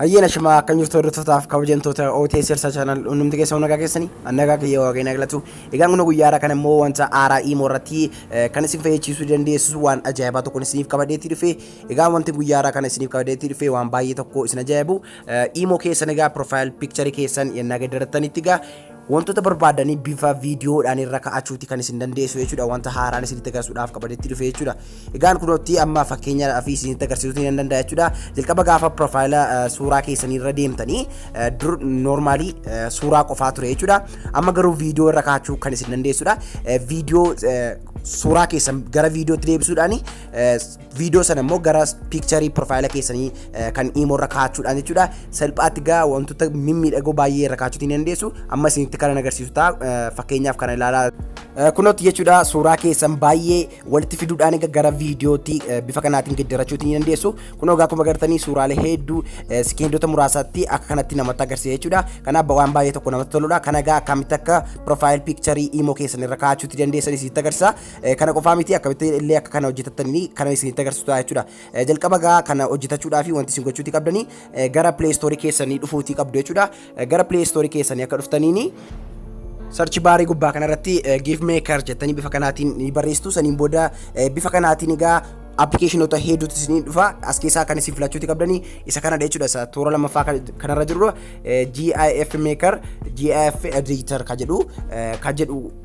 Ayyana shima kan jirtu hordoftotaaf kabajamtoota OTS Sirsa channel unnumti keessa nagaa keessanii annagaa kiyya waaqeen galatu egaan kun guyyaara kan immoo wanta aaraa imo irratti kan isin fayyadchiisuu dandeessu waan ajaa'ibaa tokko isiniif qabadeetti dhufe egaan wanti guyyaara kan isiniif qabadeetti dhufe waan baay'ee tokko isin ajaa'ibu imo keessan egaa profile picture keessan yennaa gaddaratanitti egaa wantoota barbaadanii bifa viidiyoodhaan irra ka'achuuti kan isin dandeessu jechuudha wanta haaraan isinitti agarsiisuudhaaf qabadeetti dhufe jechuudha egaan kunootti amma fakkeenyaaf isinitti agarsiisuutiin hin danda'a jechuudha jalqaba gaafa profile suuraa keessanii irra deemtanii dur normally suuraa qofaa ture jechuudha amma garuu viidiyoo irra ka'achuu kan isin dandeessudha viidiyoo suuraa keessan gara viidiyootti deebisuudhaan viidiyoo sana immoo gara picture profile keessanii kan imo irra ka'achuudhaan jechuudha salphaatti gaa wantoota mimmiidhagoo baay'ee irra ka'achuutiin hin dandeessu amma isinitti kan agarsiisu ta'a fakkeenyaaf kana ilaalaa kunooti jechuudha suuraa keessan baay'ee walitti fiduudhaan gara viidiyootti bifa kanaatiin geddarachuutiin hin dandeessu kunoo gaa akkuma agartanii suuraalee hedduu sekeendota muraasaatti akka kanatti namatti agarsiisa jechuudha kanaaf waan baay'ee tokko namatti toludha kana gaa akkamitti akka profile picture imo keessan irra ka'achuutti dandeessan isinitti agarsiisa kana qofaa miti akkamitti illee akka kana hojjetatanii kana isinitti agarsiisu ta'a jechuudha jalqaba gaa kana hojjetachuudhaaf wanti isin gochuuti qabdanii gara play store keessanii dhufuutii qabdu jechuudha gara play store keessanii akka dhuftaniini search bar gubbaa kanarratti give maker jettanii bifa kanaatiin ni barreessitu saniin booda bifa kanaatiin egaa applicationota hedduutu isin dhufa as keessaa kan isin filachuuti qabdanii isa kana jechuudha isa toora lammaffaa kanarra jiru GIF maker GIF editor ka jedhu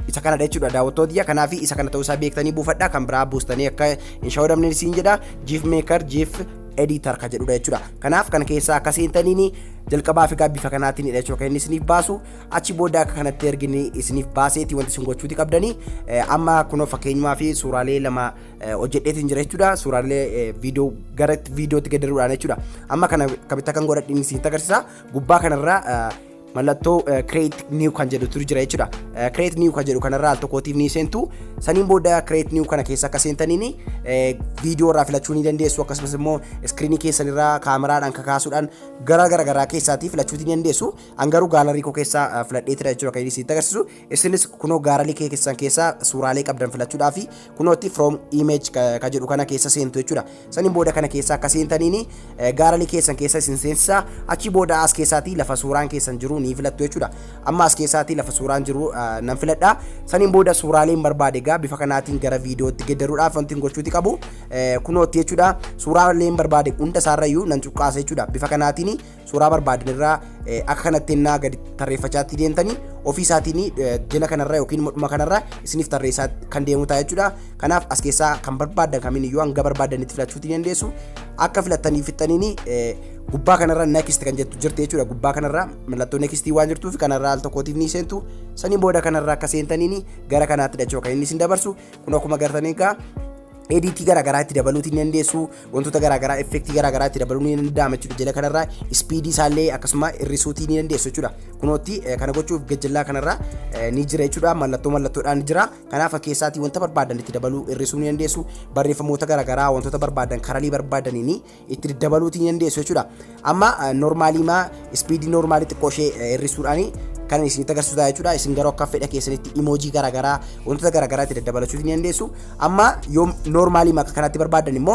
isa kana jechuudha daawwattoota kanaaf isa kana ta'uu isaa beektanii buufadhaa kan biraa buustanii akka hin shawwadamne isin jedha GIF maker GIF editor ka jedhudha jechuudha kanaaf kan keessaa akka seentaniini jalqabaa fi bifa kanaatiin jechuudha kan inni isiniif baasu achi booda akka kanatti ergini isiniif baaseeti wanti isin gochuuti qabdanii amma kunoo fakkeenyaa fi suuraalee lama hojjedheetiin jira jechuudha suuraalee viidiyoo gara viidiyootti gaddaruudhaan jechuudha amma kana kabitta kan godhadhiin isinitti agarsiisa gubbaa kanarraa mallattoo create new kan jedhutu jira jechuudha create new kan jedhu kanarraa al tokkootiif ni seentu saniin booda create new kana keessa akka seentaniini viidiyoo irraa filachuu ni dandeessu akkasumas immoo iskriinii keessan irraa kaameraadhaan kakaasuudhaan gara keessaatti filachuu ni dandeessu angaruu gaalarii koo keessaa filadheetira jechuudha kan isinitti agarsiisu isinis kunoo gaalarii keessan keessaa suuraalee qabdan filachuudhaaf kunootti from image ka jedhu kana keessa seentu jechuudha saniin booda kana keessa akka seentaniini gaalarii keessan keessa isin seensa achi booda as keessaatti lafa suuraan keessan jiru ni filattu jechuudha amma as keessaatti lafa suuraan jiru nan filadha saniin booda suuraaleen barbaade gaa bifa kanaatiin gara viidiyootti geddaruudhaaf wanti gochuuti qabu kunootti jechuudha suuraaleen barbaade hunda isaarrayyuu nan cuqqaasa jechuudha bifa kanaatiin suuraa barbaadan irraa akka kanatti ennaa gadi tarreeffachaatti deemtanii ofii isaatiin jala kanarra yookiin modhuma kanarra isiniif tarreessaa kan deemu ta'a jechuudha kanaaf as keessaa kan barbaadan kamiiniyyuu hanga barbaadanitti filachuuti dandeessu akka filattanii fixxaniini gubbaa kanarra next kan jettu jirti jechuudha gubbaa kanarra mallattoo next waan jirtuuf kanarra al tokkootiif ni seentu saniin booda kanarra akka seentaniini gara kanaatti jechuudha kan inni isin dabarsu kun akkuma agartanii egaa editii garagaraa itti dabaluutiin ni dandeessu wantoota garagaraa effektii garagaraa itti dabaluu ni danda'ama jechuudha jala kanarraa speedii isaallee akkasuma hir'isuutii ni dandeessu jechuudha kunootti kana gochuuf gajjallaa kanarraa ni jira jechuudha mallattoodhaan jira kanaaf keessaatii wanta barbaadan itti dabaluu hir'isuu ni dandeessu barreeffamoota garagaraa wantoota barbaadan karalii barbaadaniin itti dabaluutii ni dandeessu jechuudha amma normaalii speedii normaalii xiqqoo ishee hir'isuudhaani kan isinitti agarsiisu jechuudha isin garuu akka fedha keessanitti emoji garagaraa wantoota garagaraa itti dabalachuu ni dandeessu amma yoo normaalii akka kanatti barbaadan immoo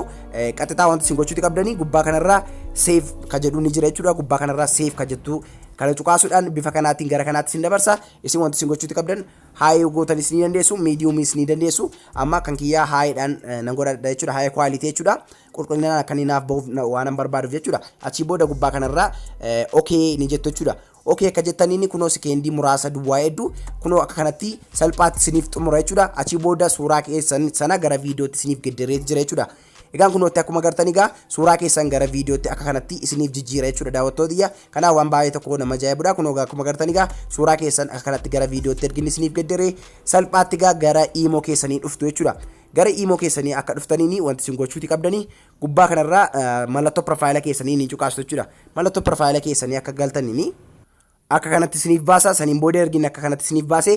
qaxxitaa wanti isin gochuuti qabdanii gubbaa kanarraa save ka jedhu ni jira jechuudha gubbaa kanarraa save ka jettu kana cuqaasuudhaan bifa kanaatiin gara kanaatti isin dabarsa isin wanti isin gochuuti qabdan high gootanis ni dandeessu mediumis ni dandeessu amma kan kiyyaa highidhaan nan godhadha jechuudha high quality jechuudha qulqullinaan akkaniinaaf bahuuf waan barbaaduuf jechuudha achi booda gubbaa kanarraa okay ni jettu jechuudha okay akka jettaniini kunoo sekeendii muraasa duwwaa hedduu kunoo akka kanatti salphaatti isiniif xumura jechuudha achi booda suuraa keessan sana gara viidiyootti isiniif geddereetti jira jechuudha egaan kunootti akkuma agartanii egaa suuraa keessan gara viidiyootti akka kanatti isiniif jijjiira jechuudha daawwattootiyya kanaaf waan baay'ee tokko nama ajaa'ibudha kunoo akkuma agartanii egaa suuraa keessan akka kanatti gara viidiyootti ergin isiniif gedderee salphaatti egaa gara imo keessanii dhuftu jechuudha gara imo keessanii akka dhuftaniini wanti isin gochuuti qabdanii gubbaa kanarraa mallattoo profaayila keessanii ni cuqaastu jechuudha mallattoo profaayila keessanii akka galtaniini akka kanatti isiniif baasa saniin booda ergin akka kanatti isiniif baase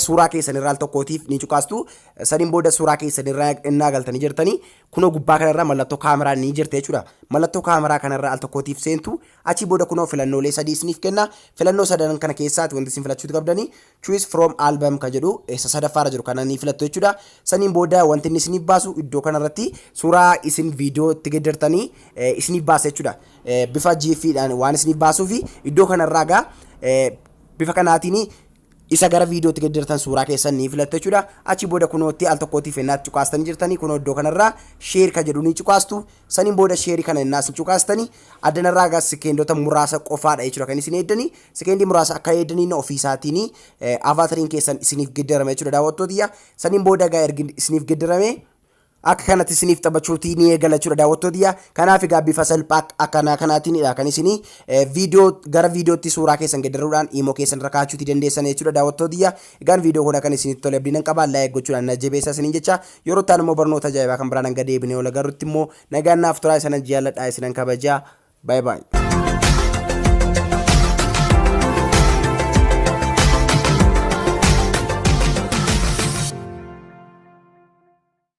suuraa keessan irraa al tokkootiif ni cuqaastu saniin booda suuraa keessan irraa innaa galtanii jirtanii kunoo gubbaa kanarraa mallattoo kaameraa ni jirte jechuudha mallattoo kaameraa kanarraa al tokkootiif seentu achi booda kunoo filannoolee sadii isiniif kenna filannoo sadan kana keessaati wanti isin filachuuti qabdanii choose from album ka jedhu isa sadaffaarra jiru kana ni filattu jechuudha saniin booda wanti inni isiniif baasu iddoo kanarratti suuraa isin viidiyoo itti geddartanii isiniif baasa jechuudha bifa GIF-dhaan waan isiniif baasuu fi iddoo kanarraa gaa bifa kanaatiin isa gara viidiyootti gaddirtan suuraa keessan ni filattu jechuudha. Achi booda kunootti al tokkootti fennaatti cuqaastanii jirtanii kunoo iddoo kanarraa sheer ka jedhu ni cuqaastu. Saniin booda sheerii kana innaas cuqaastanii addanarraa gaa sekeendota muraasa qofaadha jechuudha kan isin eeddanii. Sekeendi muraasa akka eeddaniin ofiisaatiin avaatariin keessan isiniif gaddirame jechuudha daawwattootiyya. Saniin booda gaa ergi isiniif gaddirame akka kanatti isiniif taphachuutii ni eegala jechuudha daawwattootiyya. Kanaaf egaa bifa salphaa akkana kanaatiinidha kan isinii viidiyoo gara viidiyootti suuraa keessan gaddaruudhaan imo keessan irra kaa'achuutii dandeessan jechuudha daawwattootiyya. Egaan viidiyoo kana kan isinitti tole abdiin qaba laayik gochuudhaan na jabeessaa isiniin jecha yeroo ta'an immoo barnoota ajaa'ibaa kan biraan hanga deebinee ol agarrutti immoo nagaan naaf turaa isinan jaalladhaa isinan kabajaa. Bye bye.